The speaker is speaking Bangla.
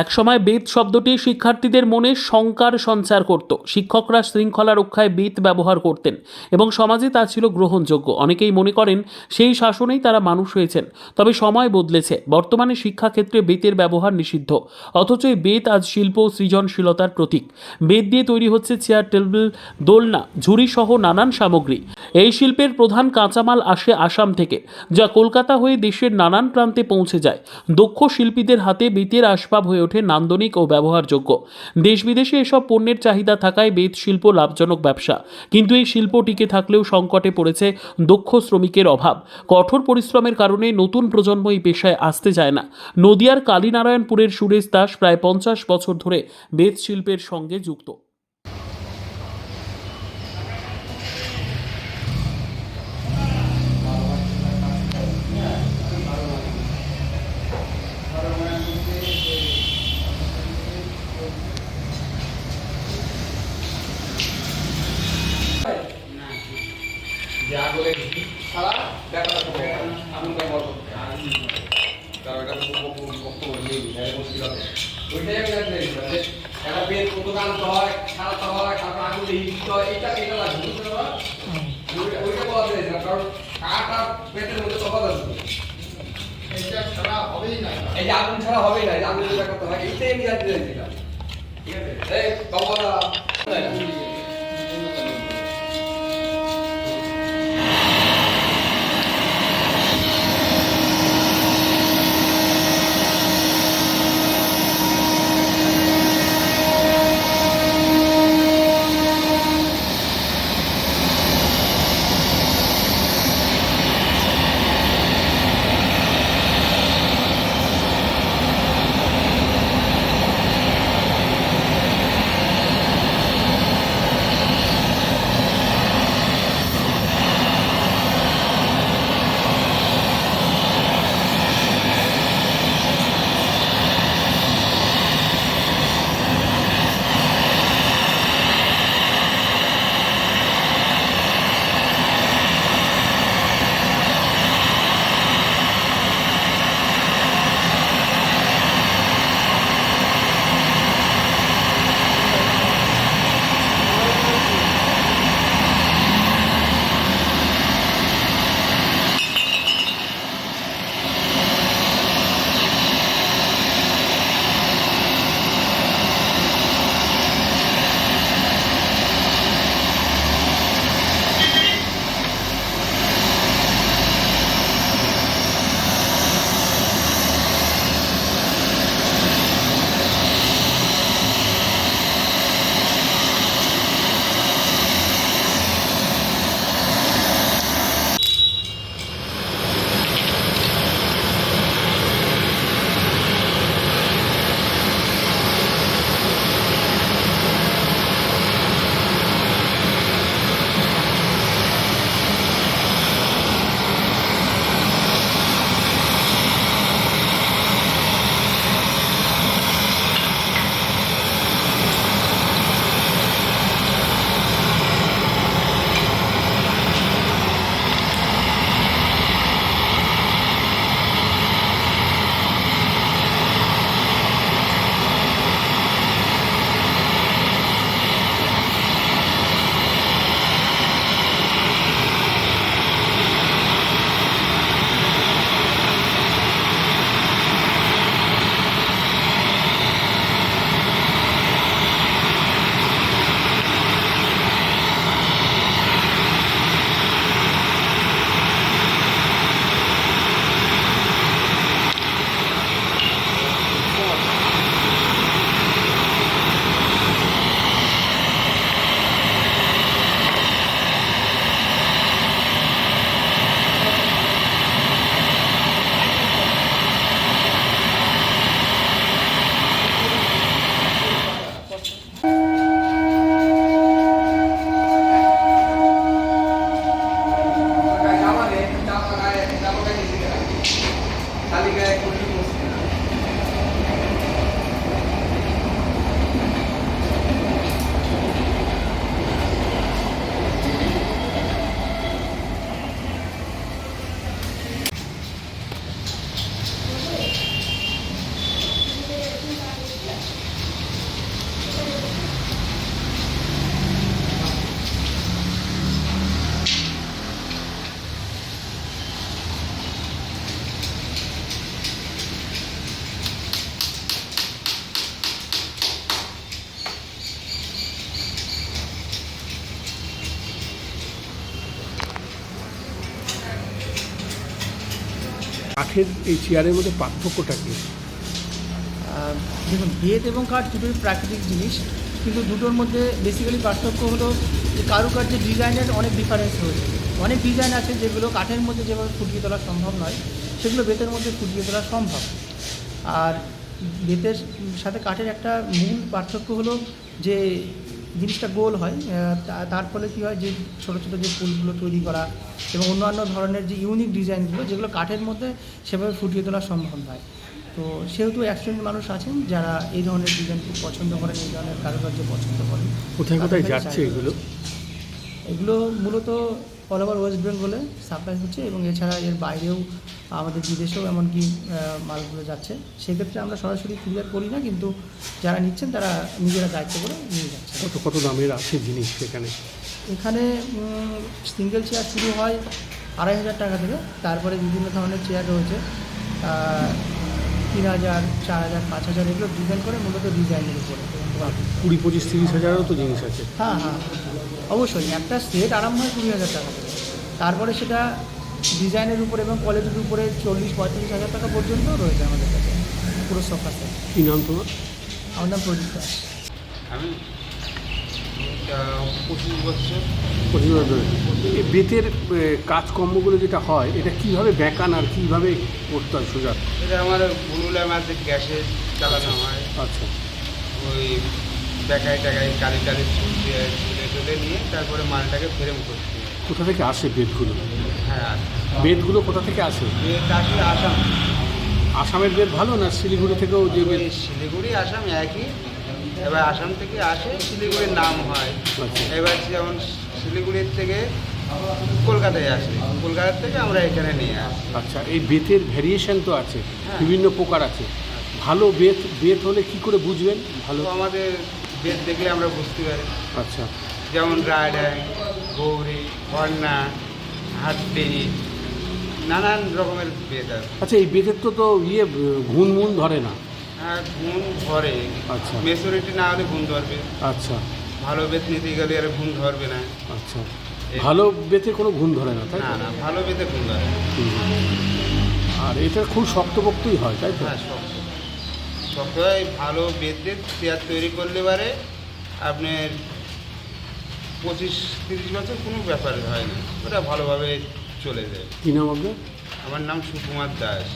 একসময় বেদ শব্দটি শিক্ষার্থীদের মনে শঙ্কার সঞ্চার করত। শিক্ষকরা শৃঙ্খলা রক্ষায় বেদ ব্যবহার করতেন এবং সমাজে তা ছিল গ্রহণযোগ্য। অনেকেই মনে করেন সেই শাসনেই তারা মানুষ হয়েছেন। তবে সময় বদলেছে, বর্তমানে শিক্ষাক্ষেত্রে বেতের ব্যবহার নিষিদ্ধ। অথচ এই বেত আজ শিল্প ও সৃজনশীলতার প্রতীক। বেত দিয়ে তৈরি হচ্ছে চেয়ার, টেবিল, দোলনা, ঝুড়ি সহ নানান সামগ্রী। এই শিল্পের প্রধান কাঁচামাল আসে আসাম থেকে, যা কলকাতা হয়ে দেশের নানান প্রান্তে পৌঁছে যায়। দক্ষ শিল্পীদের হাতে বেতের আসবাব হয়ে ওঠে নান্দনিক ও ব্যবহারযোগ্য। দেশ বিদেশে এসব পণ্যের চাহিদা থাকায় বেত শিল্প লাভজনক ব্যবসা। কিন্তু এই শিল্প টিকে থাকলেও সংকটে পড়েছে দক্ষ শ্রমিকের অভাব। কঠোর পরিশ্রমের কারণে নতুন প্রজন্ম এই পেশায় আসতে চায় না। নদিয়ার কালীনারায়ণপুরের সুরেশ দাস প্রায় 50 বছর ধরে বেত শিল্পের সঙ্গে যুক্ত। আগুন ছাড়া হবেই না, আগুন করতে হয়, এইটাই আমি জানতে চাইছিলাম। ঠিক আছে, এই বাবা কাঠের এই চেয়ারের মধ্যে পার্থক্যটা কি? দেখুন, বেত এবং কাঠ দুটোই প্রাকৃতিক জিনিস, কিন্তু দুটোর মধ্যে বেসিক্যালি পার্থক্য হলো যে কারুকার্যের ডিজাইনের অনেক ডিফারেন্স রয়েছে। অনেক ডিজাইন আছে যেগুলো কাঠের মধ্যে যেভাবে ফুটিয়ে তোলা সম্ভব নয়, সেগুলো বেতের মধ্যে ফুটিয়ে তোলা সম্ভব। আর বেতের সাথে কাঠের একটা মূল পার্থক্য হলো যে জিনিসটা গোল হয়, তার ফলে কী হয় যে ছোটো ছোটো যে ফুলগুলো তৈরি করা এবং অন্যান্য ধরনের যে ইউনিক ডিজাইনগুলো যেগুলো কাঠের মধ্যে সেভাবে ফুটিয়ে তোলা সম্ভব নয়। তো সেহেতু এক শ্রেণীর মানুষ আছেন যারা এই ধরনের ডিজাইন খুব পছন্দ করেন, এই ধরনের কারুকার্য পছন্দ করেন। কোথায় কোথায় যাচ্ছে এগুলো? এগুলো মূলত অল ওভার ওয়েস্ট বেঙ্গলে সাপ্লাই হচ্ছে এবং এছাড়া এর বাইরেও আমাদের বিদেশেও এমনকি মালগুলো যাচ্ছে। সেক্ষেত্রে আমরা সরাসরি কুরিয়ার করি না, কিন্তু যারা নিচ্ছেন তারা নিজেরা দায়িত্ব করে নিয়ে যাচ্ছে। কত কত দামের আছে জিনিস সেখানে? এখানে সিঙ্গেল চেয়ার শুরু হয় 2,500 টাকা থেকে, তারপরে বিভিন্ন ধরনের চেয়ার রয়েছে 3,000, 4,000, 5,000, এগুলো ডিপেন্ড করে মূলত ডিজাইনের উপরে। 20, 25, 30 হাজারও তো জিনিস আছে। হ্যাঁ হ্যাঁ, অবশ্যই একটা সেট আরম্ভ হয় 20,000 টাকা থেকে, তারপরে সেটা ডিজাইনের উপরে এবং কোয়ালিটির উপরে 40-45 হাজার টাকা পর্যন্ত রয়েছে আমাদের কাছে পুরো সোফা সেট। কী নাম তোমার? আমার নাম প্রদীপ দাস। আমি 25 বছর। প্রতিবার ধরে এই বেতের কাজকর্মগুলো যেটা হয় এটা কীভাবে বেঁকান আর কীভাবে করতে হয় সোজা? এটা আমার বুলুলার মাঝে গ্যাসে চালানো হয়। আচ্ছা, ওই দেখায় টাকায় কালি টালি ছুলে টুলে নিয়ে তারপরে মালটাকে ফ্রেম করতে হয়। কোথা থেকে আসে বেতগুলো? হ্যাঁ, বেতগুলো কোথা থেকে আসে? বেত আসলে আসাম। আসামের বেত ভালো না শিলিগুড়ি থেকেও যে ওই বেত? শিলিগুড়ি আসাম একই, এবার আসাম থেকে আসে শিলিগুড়ির নাম হয়। আচ্ছা, এবার যেমন শিলিগুড়ির থেকে কলকাতায় আসে, কলকাতার থেকে আমরা এখানে নিয়ে আসি। আচ্ছা, এই বেতের ভ্যারিয়েশন তো আছে, হ্যাঁ। বিভিন্ন প্রকার আছে। ভালো বেত বেত হলে কি করে বুঝবেন ভালো? তো আমাদের বেত দেখলে আমরা বুঝতে পারি, আচ্ছা, যেমন রায়ডাং, গৌরী, বন্যা, হাড্ডি, নানান রকমের বেত আছে। আচ্ছা, এই বেতের তো ঘুন মুন ধরে না? হ্যাঁ, ঘুণ ধরে। আচ্ছা, মেচুরিটি না হলে ঘুণ ধরবে, আচ্ছা, ভালো বেত নিতে গেলে আর ঘুণ ধরবে না। আচ্ছা, ভালো বেতে কোনো ঘুন ধরে না তাই না তো? না, ভালো বেতে ঘুণ ধরে। আর এটা খুব শক্তপোক্তই হয় তাই তো? হ্যাঁ, শক্ত শক্ত হয়। ভালো বেতের চেয়ার তৈরি করলে পারে আপনার 25-30 বছর কোনো ব্যাপার হয় না, ওটা ভালোভাবে চলে যায়। কী নাম আপনার? আমার নাম সুকুমার দাস।